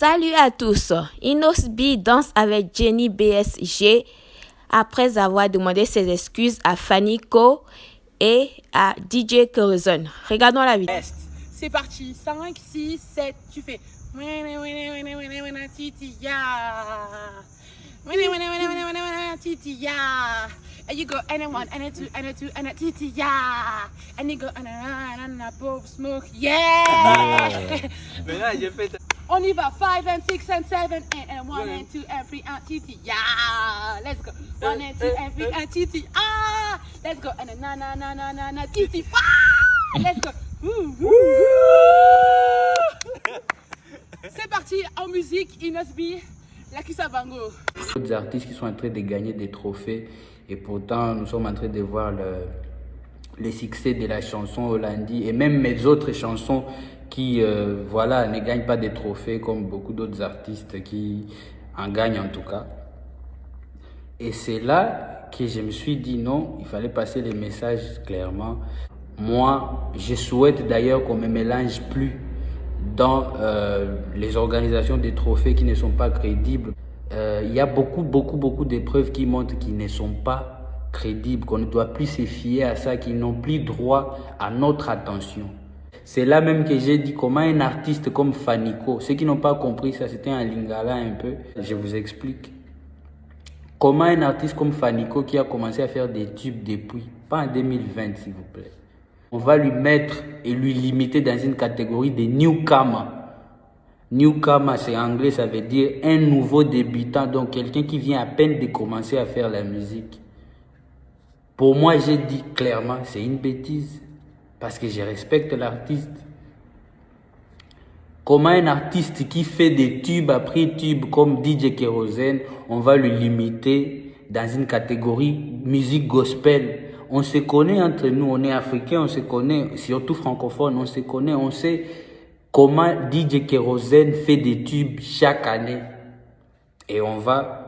Salut à tous, Inosbi danse avec Jenny BSG après avoir demandé ses excuses à Fanny Co et à DJ Kerosene. Regardons la vidéo. C'est parti, 5, 6, 7, tu fais titi ya. And you go and a 2 and a 2 and a titi ya. And you go and a pop smoke, yeah. Mais là, j'ai fait. On y va, 5 and 6 and 7 and 1 and 2 and 3 and titi ya. Let's go. 1 and 2 and 3 and titi ah. Let's go and a na titi ah. Let's go. C'est parti, en musique, Inosbi, la Kisabango. D'autres artistes qui sont en train de gagner des trophées et pourtant nous sommes en train de voir les succès de la chanson Hollandie et même mes autres chansons qui voilà, ne gagnent pas des trophées comme beaucoup d'autres artistes qui en gagnent en tout cas. Et c'est là que je me suis dit non, il fallait passer les messages clairement. Moi, je souhaite d'ailleurs qu'on ne me mélange plus dans les organisations des trophées qui ne sont pas crédibles. Il y a beaucoup d'épreuves qui montrent qu'ils ne sont pas crédibles, qu'on ne doit plus se fier à ça, qu'ils n'ont plus droit à notre attention. C'est là même que j'ai dit comment un artiste comme Fanny Co, ceux qui n'ont pas compris ça, c'était un lingala un peu, je vous explique. Comment un artiste comme Fanny Co qui a commencé à faire des tubes depuis, pas en 2020 s'il vous plaît, on va lui mettre et lui limiter dans une catégorie de newcomer. Newcomer, c'est anglais, ça veut dire un nouveau débutant, donc quelqu'un qui vient à peine de commencer à faire la musique. Pour moi, j'ai dit clairement, c'est une bêtise, parce que je respecte l'artiste. Comment un artiste qui fait des tubes après tubes comme DJ Kerosene, on va le limiter dans une catégorie musique gospel? On se connaît entre nous, on est africains, on se connaît, surtout francophones, on se connaît, on sait comment DJ Kerosene fait des tubes chaque année. Et on va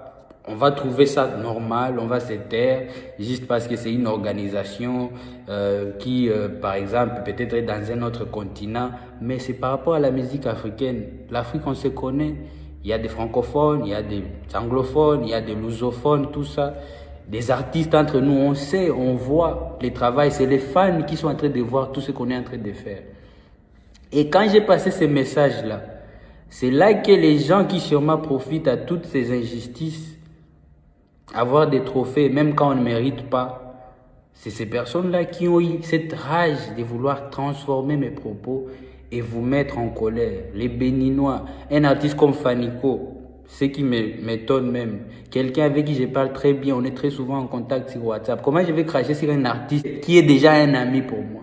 trouver ça normal, on va se taire, juste parce que c'est une organisation qui, par exemple, peut-être est dans un autre continent, mais c'est par rapport à la musique africaine. L'Afrique, on se connaît, il y a des francophones, il y a des anglophones, il y a des lusophones, tout ça. Des artistes entre nous, on sait, on voit les travails, c'est les fans qui sont en train de voir tout ce qu'on est en train de faire. Et quand j'ai passé ces messages-là, c'est là que les gens qui sûrement profitent à toutes ces injustices, avoir des trophées, même quand on ne mérite pas, c'est ces personnes-là qui ont eu cette rage de vouloir transformer mes propos et vous mettre en colère. Les Béninois, un artiste comme Fanny Co, ce qui m'étonne même, quelqu'un avec qui je parle très bien, on est très souvent en contact sur WhatsApp. Comment je vais cracher sur un artiste qui est déjà un ami pour moi?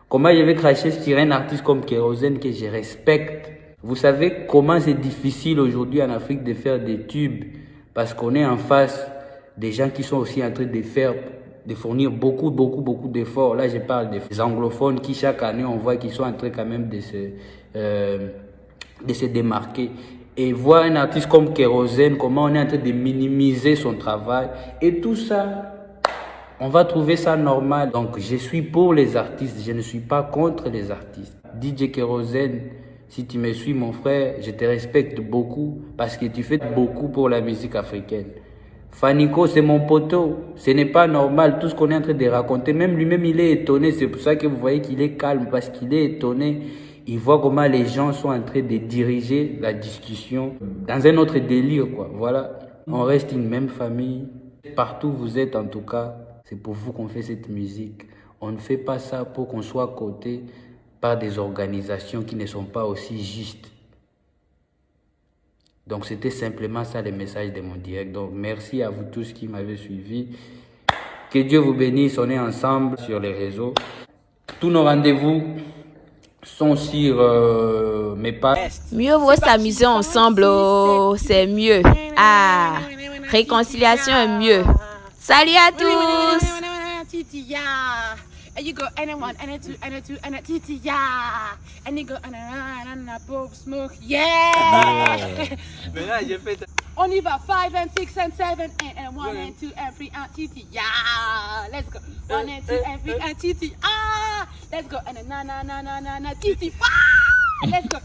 Comment je vais cracher sur un artiste comme Kerosene que je respecte? Vous savez comment c'est difficile aujourd'hui en Afrique de faire des tubes parce qu'on est en face des gens qui sont aussi en train de fournir beaucoup d'efforts. Là, je parle des anglophones qui chaque année, on voit qu'ils sont en train quand même de se démarquer. Et voir un artiste comme Kerosene, comment on est en train de minimiser son travail. Et tout ça, on va trouver ça normal. Donc, je suis pour les artistes, je ne suis pas contre les artistes. DJ Kerosene, si tu me suis, mon frère, je te respecte beaucoup parce que tu fais beaucoup pour la musique africaine. Fanny Co, c'est mon poteau. Ce n'est pas normal tout ce qu'on est en train de raconter. Même lui-même, il est étonné. C'est pour ça que vous voyez qu'il est calme parce qu'il est étonné. Il voit comment les gens sont en train de diriger la discussion dans un autre délire, quoi. Voilà. On reste une même famille. Partout où vous êtes, en tout cas, c'est pour vous qu'on fait cette musique. On ne fait pas ça pour qu'on soit coté par des organisations qui ne sont pas aussi justes. Donc, c'était simplement ça le message de mon direct. Donc, merci à vous tous qui m'avez suivi. Que Dieu vous bénisse. On est ensemble sur les réseaux. Tous nos rendez-vous sont sur mes pages. Mieux vaut s'amuser ensemble, oh, c'est mieux. Ah, réconciliation est mieux. Salut à tous! And you go and a 1 and a 2 and a 2 and a titi ya. And you go and a pop smoke, yeah. Mais là, j'ai fait. On y va, 5 and 6 and 7 and 1 and 2 and 3 and titi ya. Let's go. 1 and 2 and 3 and titi ah. Let's go and a na titi ah. Let's go.